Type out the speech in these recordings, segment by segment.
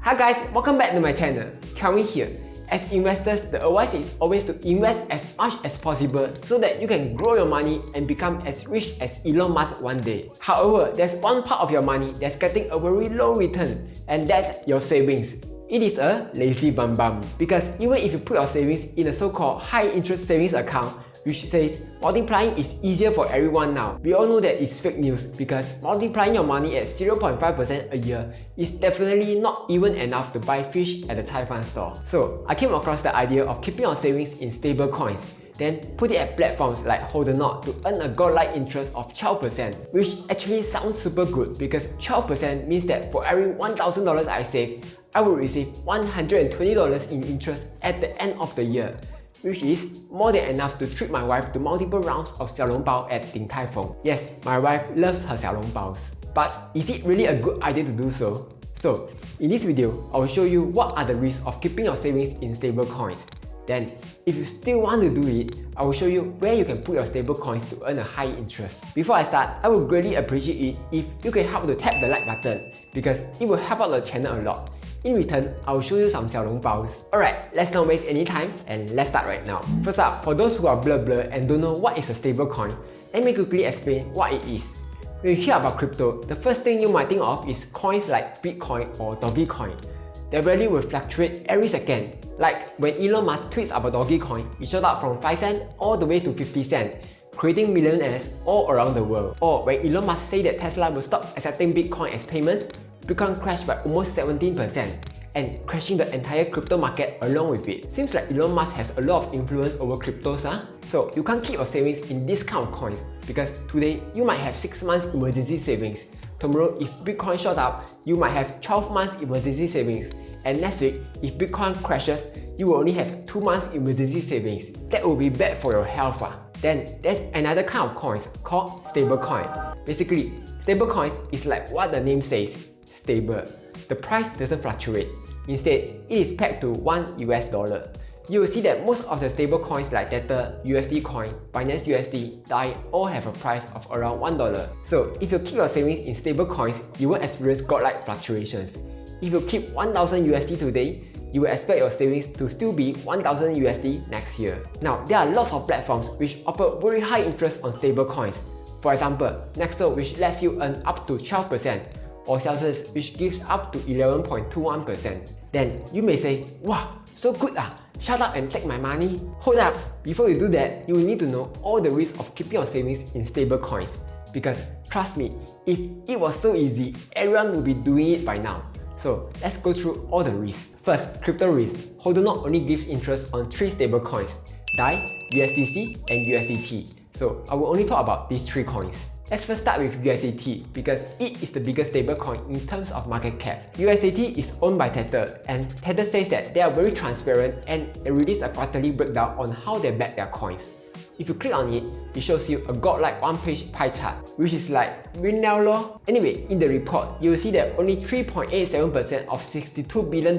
Hi guys, welcome back to my channel. Kelvin here. As investors, the advice is always to invest as much as possible so that you can grow your money and become as rich as Elon Musk one day. However, there's one part of your money that's getting a very low return, and that's your savings. It is a lazy bum because even if you put your savings in a so-called high interest savings account, which says multiplying is easier for everyone now, we all know that it's fake news because multiplying your money at 0.5% a year is definitely not even enough to buy fish at the Chai Fan store. So I came across the idea of keeping your savings in stablecoins, then put it at platforms like Hold the Knot to earn a godlike interest of 12%, which actually sounds super good because 12% means that for every $1,000 I save, I will receive $120 in interest at the end of the year, which is more than enough to treat my wife to multiple rounds of xiaolongbao at Din Tai Fung. Yes, my wife loves her xiaolongbaos. But is it really a good idea to do so? So, in this video, I will show you what are the risks of keeping your savings in stablecoins. Then, if you still want to do it, I will show you where you can put your stablecoins to earn a high interest. Before I start, I would greatly appreciate it if you can help to tap the like button because it will help out the channel a lot. In return, I will show you some xiaolongbaos. Alright, let's not waste any time and let's start right now. First up, for those who are blur and don't know what is a stablecoin, let me quickly explain what it is. When you hear about crypto, the first thing you might think of is coins like Bitcoin or Dogecoin. Their value will fluctuate every second. Like when Elon Musk tweets about Dogecoin, it shot up from 5 cents all the way to 50 cents, creating millionaires all around the world. Or when Elon Musk said that Tesla will stop accepting Bitcoin as payments, Bitcoin crashed by almost 17% and crashing the entire crypto market along with it. Seems like Elon Musk has a lot of influence over cryptos, huh? So you can't keep your savings in this kind of coins because today you might have 6 months emergency savings. Tomorrow, if Bitcoin shot up, you might have 12 months emergency savings. And next week, if Bitcoin crashes, you will only have 2 months emergency savings. That will be bad for your health. Then there's another kind of coins called stablecoin. Basically, stablecoins is like what the name says, stable. The price doesn't fluctuate. Instead, it is pegged to $1. You will see that most of the stable coins like Tether, USD Coin, Binance USD, DAI all have a price of around $1. So if you keep your savings in stable coins, you won't experience godlike fluctuations. If you keep 1000 USD today, you will expect your savings to still be 1000 USD next year. Now, there are lots of platforms which offer very high interest on stable coins. For example, Nexo, which lets you earn up to 12%, or Celsius, which gives up to 11.21%. Then you may say, wow, so good shut up and take my money. Hold up, before you do that, you will need to know all the risks of keeping your savings in stable coins. Because trust me, if it was so easy, everyone would be doing it by now. So let's go through all the risks. First, crypto risk. Hold the Knot only gives interest on 3 stable coins, DAI, USDC, and USDT. So I will only talk about these 3 coins. Let's first start with USDT because it is the biggest stablecoin in terms of market cap. USDT is owned by Tether, and Tether says that they are very transparent and they release a quarterly breakdown on how they back their coins. If you click on it, it shows you a godlike one-page pie chart, which is like win now lor. Anyway, in the report, you will see that only 3.87% of $62 billion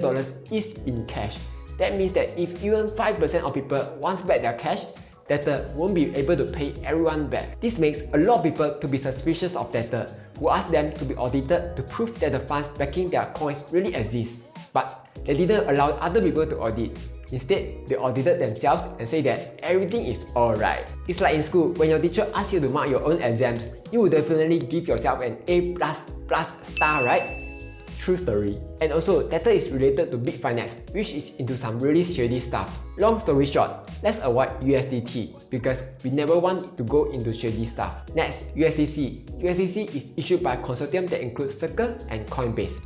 is in cash. That means that if even 5% of people wants back their cash, Tether won't be able to pay everyone back. This makes a lot of people to be suspicious of Tether, who ask them to be audited to prove that the funds backing their coins really exist. But they didn't allow other people to audit. Instead, they audited themselves and say that everything is alright. It's like in school, when your teacher asks you to mark your own exams, you will definitely give yourself an A++ star, right? True story. And also, Tether is related to big finance, which is into some really shady stuff. Long story short, let's avoid USDT because we never want to go into shady stuff. Next, USDC. USDC is issued by a consortium that includes Circle and Coinbase.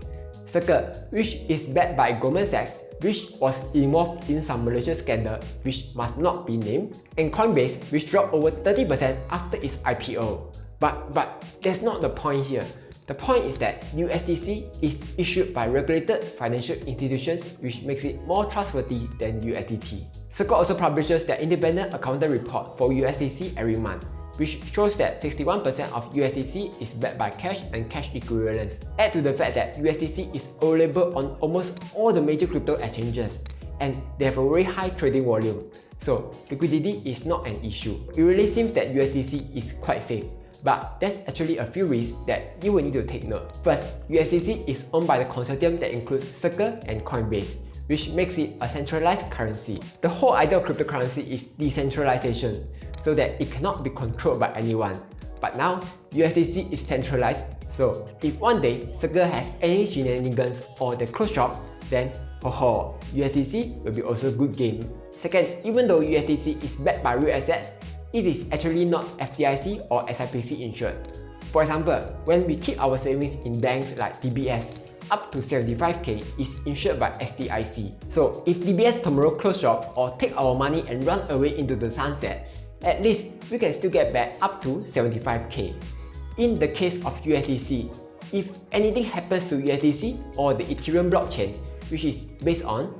Circle, which is backed by Goldman Sachs, which was involved in some Malaysia scandal which must not be named, and Coinbase, which dropped over 30% after its IPO. But that's not the point here. The point is that USDC is issued by regulated financial institutions, which makes it more trustworthy than USDT. Circle also publishes their independent accounting report for USDC every month, which shows that 61% of USDC is backed by cash and cash equivalents. Add to the fact that USDC is available on almost all the major crypto exchanges, and they have a very high trading volume. So liquidity is not an issue. It really seems that USDC is quite safe. but there's actually a few risks that you will need to take note. First, USDC is owned by the consortium that includes Circle and Coinbase, which makes it a centralized currency. The whole idea of cryptocurrency is decentralization, so that it cannot be controlled by anyone. But now, USDC is centralized, so if one day Circle has any shenanigans or they close shop, then USDC will be also a good game. Second, even though USDC is backed by real assets, it is actually not FDIC or SIPC insured. For example, when we keep our savings in banks like DBS, up to 75k is insured by SDIC. So if DBS tomorrow close shop or take our money and run away into the sunset, at least we can still get back up to 75k. In the case of USDC, if anything happens to USDC or the Ethereum blockchain, which is based on,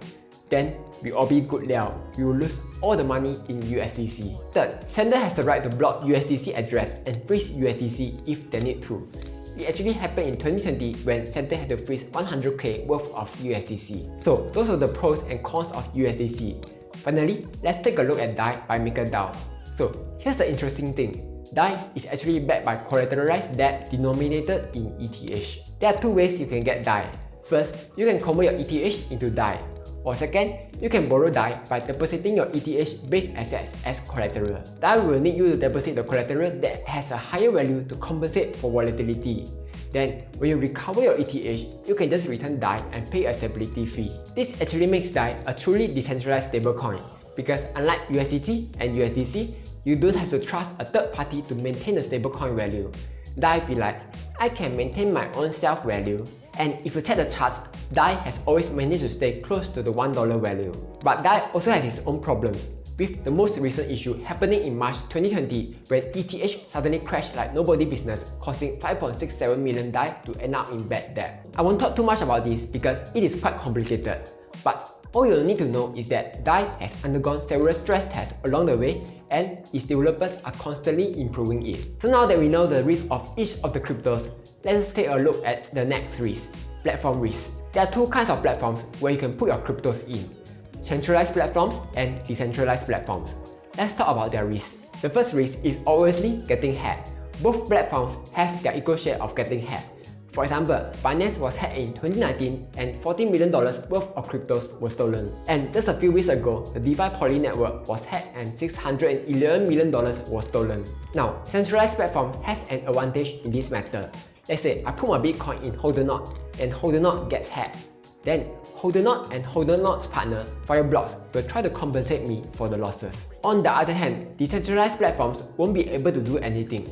then we all be good liao. We will lose all the money in USDC. Third, sender has the right to block USDC address and freeze USDC if they need to. It actually happened in 2020 when sender had to freeze 100k worth of USDC. So those are the pros and cons of USDC. Finally, let's take a look at DAI by MakerDAO. So here's the interesting thing. DAI is actually backed by collateralized debt denominated in ETH. There are two ways you can get DAI. First, you can convert your ETH into DAI. Or second, you can borrow DAI by depositing your ETH-based assets as collateral. DAI will need you to deposit the collateral that has a higher value to compensate for volatility. Then, when you recover your ETH, you can just return DAI and pay a stability fee. This actually makes DAI a truly decentralized stablecoin, because unlike USDT and USDC, you don't have to trust a third party to maintain the stablecoin value. DAI be like, I can maintain my own self-value. And if you check the charts, DAI has always managed to stay close to the $1 value. But DAI also has its own problems, with the most recent issue happening in March 2020 when ETH suddenly crashed like nobody business, causing 5.67 million DAI to end up in bad debt. I won't talk too much about this because it is quite complicated, but all you'll need to know is that DAI has undergone several stress tests along the way and its developers are constantly improving it. So now that we know the risk of each of the cryptos, let's take a look at the next risk, platform risk. There are two kinds of platforms where you can put your cryptos in, centralized platforms and decentralized platforms. Let's talk about their risks. The first risk is obviously getting hacked. Both platforms have their equal share of getting hacked. For example, Binance was hacked in 2019 and $14 million worth of cryptos were stolen. And just a few weeks ago, the DeFi Paylah network was hacked and $611 million was stolen. Now, centralized platforms have an advantage in this matter. Let's say I put my Bitcoin in Hodlnaut and Hodlnaut gets hacked. Then Hodlnaut and Hodlnaut's partner, Fireblocks, will try to compensate me for the losses. On the other hand, decentralized platforms won't be able to do anything.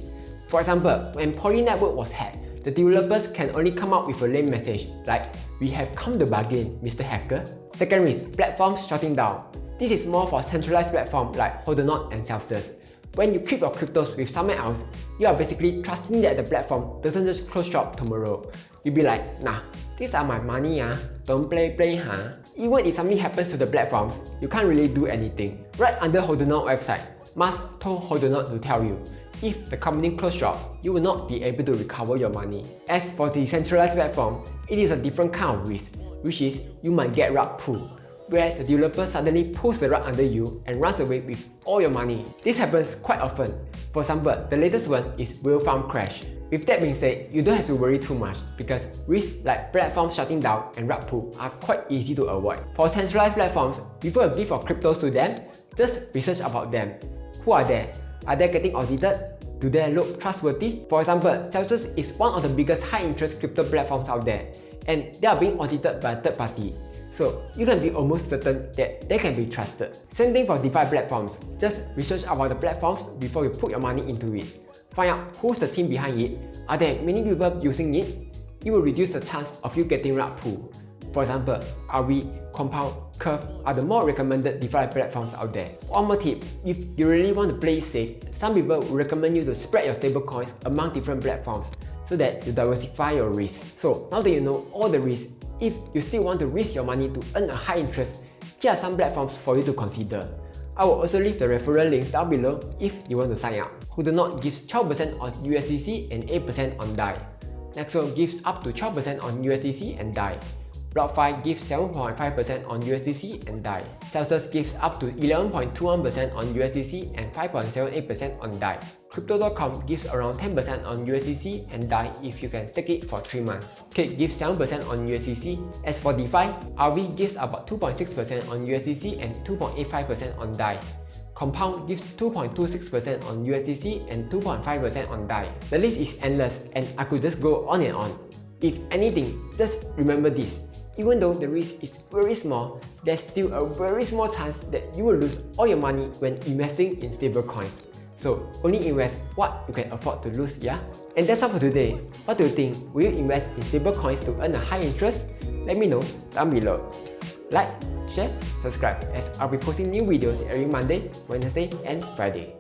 For example, when Paylah network was hacked, the developers can only come up with a lame message like, "We have come to bargain, Mr. Hacker." Second risk, platforms shutting down. This is more for centralized platforms like Hodlnaut and Celsius. When you keep your cryptos with someone else, you are basically trusting that the platform doesn't just close shop tomorrow. You'll be like, nah, these are my money, don't play, Even if something happens to the platforms, you can't really do anything. Right under Hodlnaut website, Musk told Hodlnaut to tell you, if the company close shop, you will not be able to recover your money. As for the decentralized platform, it is a different kind of risk, which is you might get rug pulled, where the developer suddenly pulls the rug under you and runs away with all your money. This happens quite often. For example, the latest one is whale farm crash. With that being said, you don't have to worry too much because risks like platforms shutting down and rug pull are quite easy to avoid. For centralized platforms, before you give your cryptos to them, just research about them. Who are they? Are they getting audited? Do they look trustworthy? For example, Celsius is one of the biggest high-interest crypto platforms out there, and they are being audited by a third party. So you can be almost certain that they can be trusted. Same thing for DeFi platforms. Just research about the platforms before you put your money into it. Find out who's the team behind it. Are there many people using it? It will reduce the chance of you getting rug pulled. For example, Compound, Curve are the more recommended DeFi platforms out there. One more tip, if you really want to play safe, some people will recommend you to spread your stablecoins among different platforms so that you diversify your risk. So now that you know all the risks, if you still want to risk your money to earn a high interest, here are some platforms for you to consider. I will also leave the referral links down below if you want to sign up. Hodlnaut gives 12% on USDC and 8% on DAI. Nexo gives up to 12% on USDC and DAI. BlockFi gives 7.5% on USDC and DAI. Celsius gives up to 11.21% on USDC and 5.78% on DAI. Crypto.com gives around 10% on USDC and DAI if you can stake it for 3 months. Cake gives 7% on USDC. As for DeFi, RV gives about 2.6% on USDC and 2.85% on DAI. Compound gives 2.26% on USDC and 2.5% on DAI. The list is endless and I could just go on and on. If anything, just remember this. Even though the risk is very small, there's still a very small chance that you will lose all your money when investing in stablecoins. So only invest what you can afford to lose, yeah? And that's all for today. What do you think? Will you invest in stablecoins to earn a high interest? Let me know down below. Like, share, subscribe as I'll be posting new videos every Monday, Wednesday and Friday.